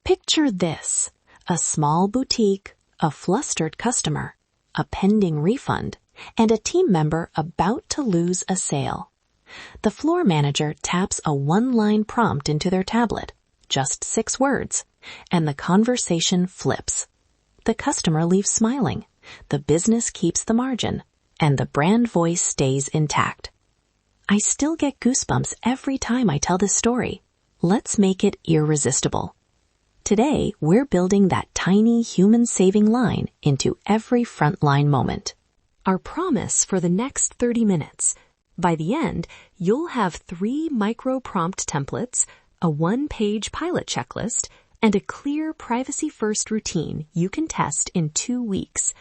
Picture this: a small boutique, a flustered customer, a pending refund, and a team member about to lose a sale. The floor manager taps a one-line prompt into their tablet, just 6 words, and the conversation flips. The customer leaves smiling, the business keeps the margin, and the brand voice stays intact. I still get goosebumps every time I tell this story. Let's make it irresistible. Today, we're building that tiny human-saving line into every Frontline moment. Our promise for the next 30 minutes. By the end, you'll have 3 micro-prompt templates, a 1-page pilot checklist, and a clear privacy-first routine you can test in 2 weeks.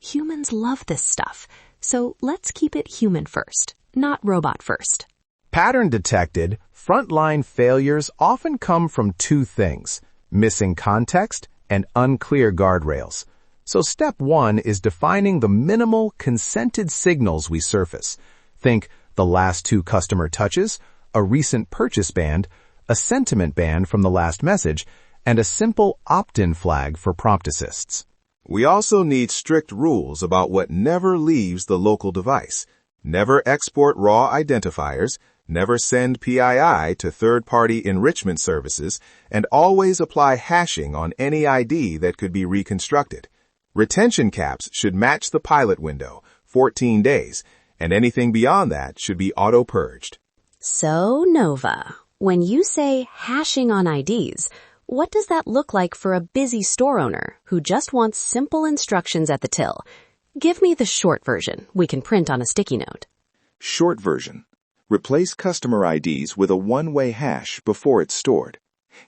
Humans love this stuff, so let's keep it human first, not robot first. Pattern detected, Frontline failures often come from 2 things: missing context and unclear guardrails. So step 1 is defining the minimal consented signals we surface. Think the last 2 customer touches, a recent purchase band, a sentiment band from the last message, and a simple opt-in flag for prompt assists. We also need strict rules about what never leaves the local device. Never export raw identifiers, never send PII to third-party enrichment services, and always apply hashing on any ID that could be reconstructed. Retention caps should match the pilot window, 14 days, and anything beyond that should be auto-purged. So, Nova, when you say hashing on IDs, what does that look like for a busy store owner who just wants simple instructions at the till? Give me the short version we can print on a sticky note. Short version. Replace customer IDs with a one-way hash before it's stored.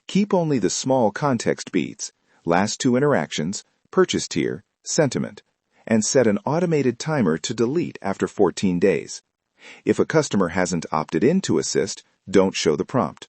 Keep only the small context beads, last 2 interactions, purchase tier, sentiment, and set an automated timer to delete after 14 days. If a customer hasn't opted in to assist, don't show the prompt.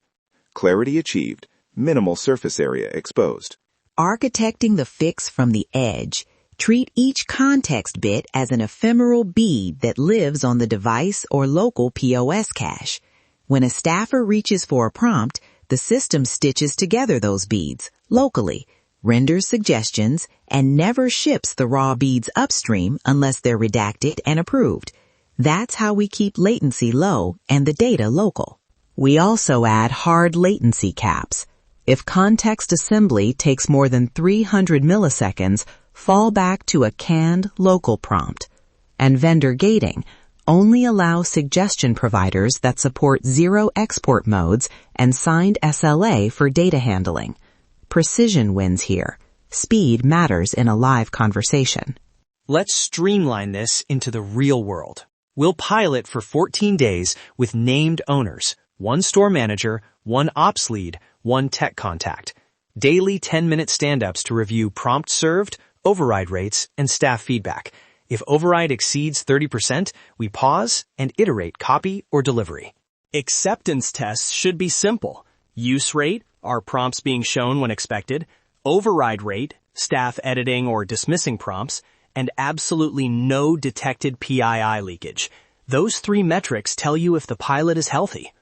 Clarity achieved, minimal surface area exposed. Architecting the fix from the edge. Treat each context bit as an ephemeral bead that lives on the device or local POS cache. When a staffer reaches for a prompt, the system stitches together those beads locally, renders suggestions, and never ships the raw beads upstream unless they're redacted and approved. That's how we keep latency low and the data local. We also add hard latency caps. If context assembly takes more than 300 milliseconds, fall back to a canned local prompt. And vendor gating. Only allow suggestion providers that support 0 export modes and signed SLA for data handling. Precision wins here. Speed matters in a live conversation. Let's streamline this into the real world. We'll pilot for 14 days with named owners, 1 store manager, 1 ops lead, 1 tech contact. Daily 10-minute stand-ups to review prompt served, override rates, and staff feedback. If override exceeds 30%, we pause and iterate copy or delivery. Acceptance tests should be simple. Use rate, are prompts being shown when expected, override rate, staff editing or dismissing prompts, and absolutely no detected PII leakage. Those 3 metrics tell you if the pilot is healthy.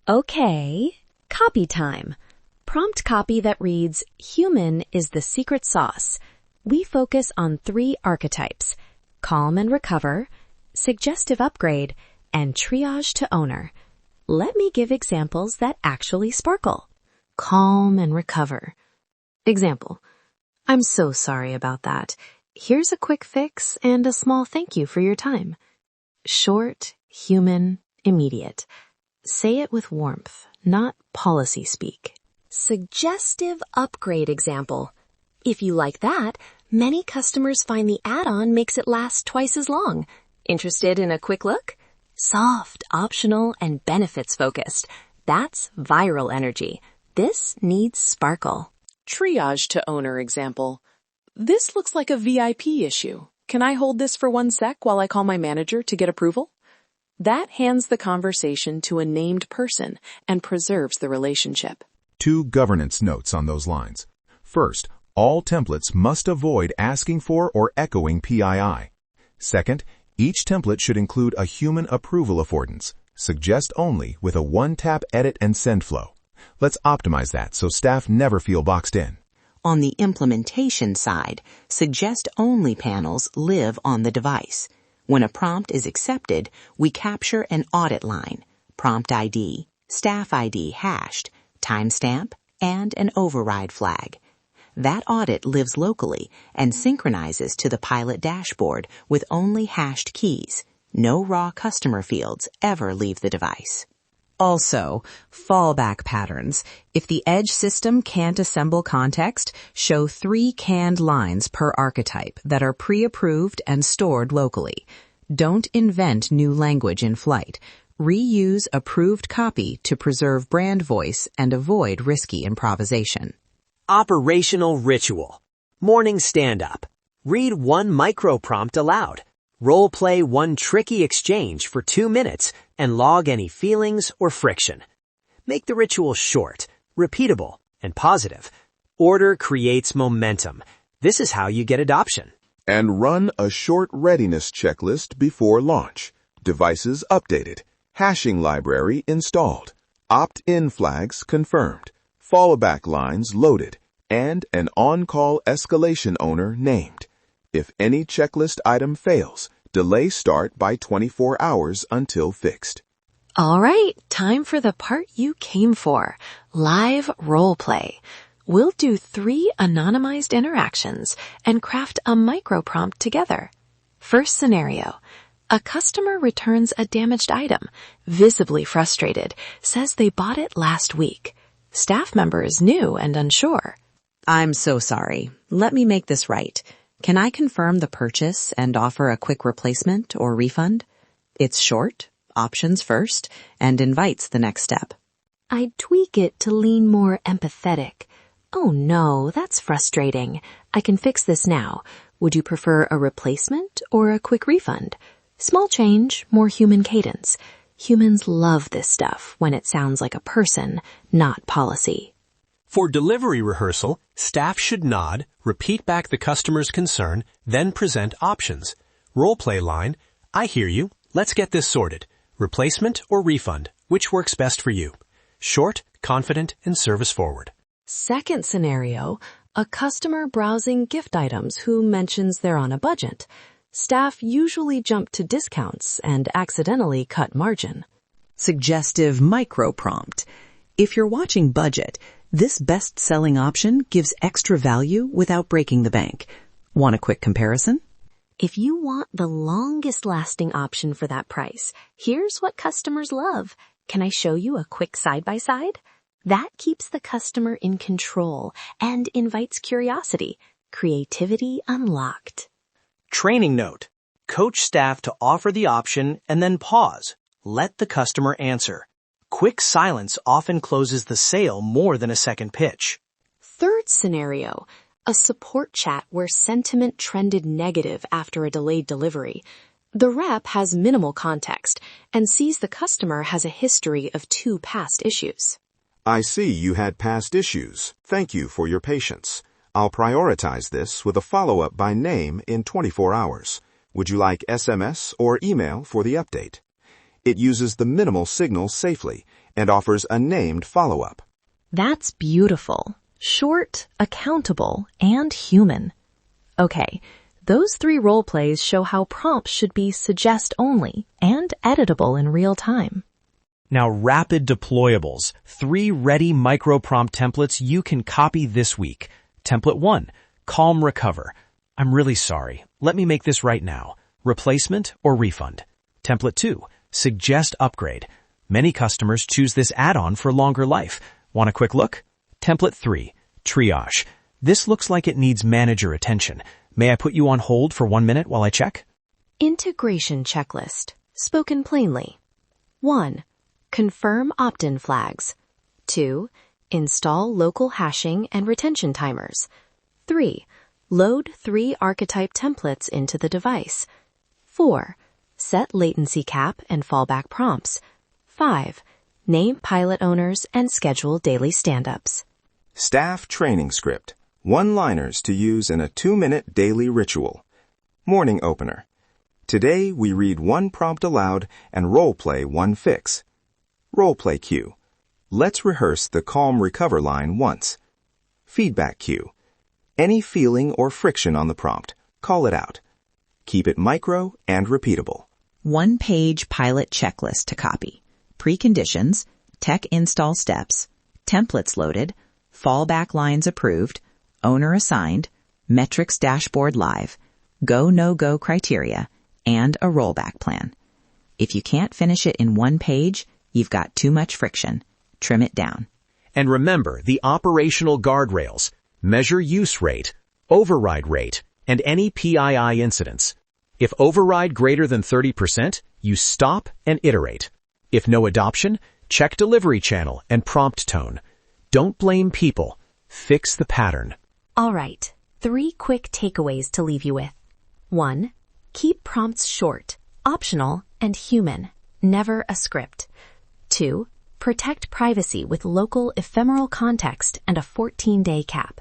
Okay, copy time. Prompt copy that reads, "Human is the secret sauce." We focus on 3 archetypes: calm and recover, suggestive upgrade, and triage to owner. Let me give examples that actually sparkle. Calm and recover. Example: I'm so sorry about that. Here's a quick fix and a small thank you for your time. Short, human, immediate. Say it with warmth, not policy speak. Suggestive upgrade example. If you like that, many customers find the add-on makes it last twice as long. Interested in a quick look? Soft, optional, and benefits focused. That's viral energy. This needs sparkle. Triage to owner example. This looks like a VIP issue. Can I hold this for 1 sec while I call my manager to get approval? That hands the conversation to a named person and preserves the relationship. 2 governance notes on those lines. First, all templates must avoid asking for or echoing PII. Second, each template should include a human approval affordance. Suggest only with a 1-tap edit and send flow. Let's optimize that so staff never feel boxed in. On the implementation side, suggest-only panels live on the device. When a prompt is accepted, we capture an audit line, prompt ID, staff ID hashed, timestamp, and an override flag. That audit lives locally and synchronizes to the pilot dashboard with only hashed keys. No raw customer fields ever leave the device. Also, fallback patterns. If the Edge system can't assemble context, show 3 canned lines per archetype that are pre-approved and stored locally. Don't invent new language in flight. Reuse approved copy to preserve brand voice and avoid risky improvisation. Operational ritual. Morning stand-up. Read one micro prompt aloud. Role-play one tricky exchange for 2 minutes and log any feelings or friction. Make the ritual short, repeatable, and positive. Order creates momentum. This is how you get adoption. And run a short readiness checklist before launch. Devices updated. Hashing library installed. Opt-in flags confirmed. Fallback lines loaded. And an on-call escalation owner named. If any checklist item fails, delay start by 24 hours until fixed. All right, time for the part you came for, live role play. We'll do 3 anonymized interactions and craft a micro prompt together. First scenario. A customer returns a damaged item, visibly frustrated, says they bought it last week. Staff member is new and unsure. I'm so sorry. Let me make this right. Can I confirm the purchase and offer a quick replacement or refund? It's short, options first, and invites the next step. I'd tweak it to lean more empathetic. Oh no, that's frustrating. I can fix this now. Would you prefer a replacement or a quick refund? Small change, more human cadence. Humans love this stuff when it sounds like a person, not policy. For delivery rehearsal, staff should nod, repeat back the customer's concern, then present options. Role-play line, I hear you, let's get this sorted. Replacement or refund, which works best for you? Short, confident, and service-forward. Second scenario, a customer browsing gift items who mentions they're on a budget. Staff usually jump to discounts and accidentally cut margin. Suggestive micro prompt. If you're watching budget, this best-selling option gives extra value without breaking the bank. Want a quick comparison? If you want the longest-lasting option for that price, here's what customers love. Can I show you a quick side-by-side? That keeps the customer in control and invites curiosity. Creativity unlocked. Training note. Coach staff to offer the option and then pause. Let the customer answer. Quick silence often closes the sale more than a second pitch. Third scenario, a support chat where sentiment trended negative after a delayed delivery. The rep has minimal context and sees the customer has a history of 2 past issues. I see you had past issues. Thank you for your patience. I'll prioritize this with a follow-up by name in 24 hours. Would you like SMS or email for the update? It uses the minimal signal safely and offers a named follow-up. That's beautiful. Short, accountable, and human. Okay, those 3 role plays show how prompts should be suggest-only and editable in real time. Now rapid deployables. 3 ready micro prompt templates you can copy this week. Template 1, calm recover. I'm really sorry. Let me make this right now. Replacement or refund. Template 2, suggest upgrade. Many customers choose this add-on for longer life. Want a quick look? Template 3, triage. This looks like it needs manager attention. May I put you on hold for 1 minute while I check? Integration checklist. Spoken plainly. 1. Confirm opt-in flags. 2. Install local hashing and retention timers. 3. Load 3 archetype templates into the device. 4. Set latency cap and fallback prompts. 5. Name pilot owners and schedule daily stand-ups. Staff training script. One-liners to use in a 2-minute daily ritual. Morning opener. Today we read 1 prompt aloud and role-play 1 fix. Role-play cue. Let's rehearse the calm recover line once. Feedback cue. Any feeling or friction on the prompt, call it out. Keep it micro and repeatable. One-page pilot checklist to copy. Preconditions, tech install steps, templates loaded, fallback lines approved, owner assigned, metrics dashboard live, go no-go criteria, and a rollback plan. If you can't finish it in one page, you've got too much friction. Trim it down. And remember the operational guardrails. Measure use rate, override rate, and any PII incidents. If override greater than 30%, you stop and iterate. If no adoption, check delivery channel and prompt tone. Don't blame people. Fix the pattern. All right, 3 quick takeaways to leave you with. 1. Keep prompts short, optional, and human, never a script. 2. Protect privacy with local ephemeral context and a 14-day cap.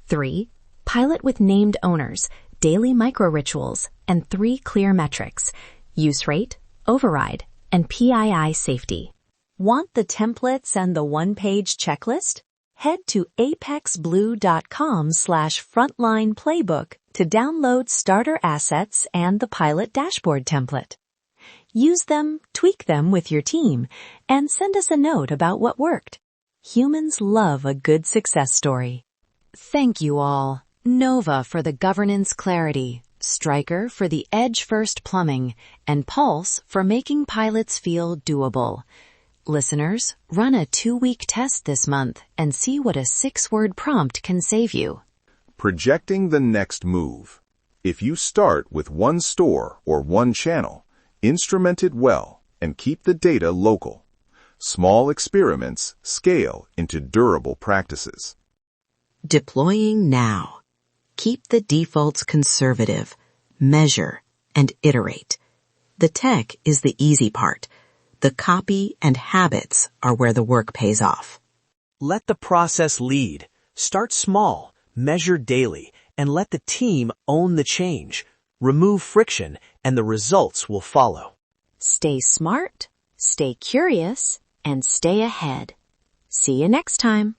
3. Pilot with named owners, daily micro-rituals, and 3 clear metrics: use rate, override, and PII safety. Want the templates and the one-page checklist? Head to apexblue.com/frontline playbook to download starter assets and the pilot dashboard template. Use them, tweak them with your team, and send us a note about what worked. Humans love a good success story. Thank you all. Nova for the governance clarity, Stryker for the edge-first plumbing, and Pulse for making pilots feel doable. Listeners, run a 2-week test this month and see what a 6-word prompt can save you. Projecting the next move. If you start with one store or one channel, instrument it well and keep the data local. Small experiments scale into durable practices. Deploying now. Keep the defaults conservative. Measure and iterate. The tech is the easy part. The copy and habits are where the work pays off. Let the process lead. Start small, measure daily, and let the team own the change. Remove friction, and the results will follow. Stay smart, stay curious, and stay ahead. See you next time.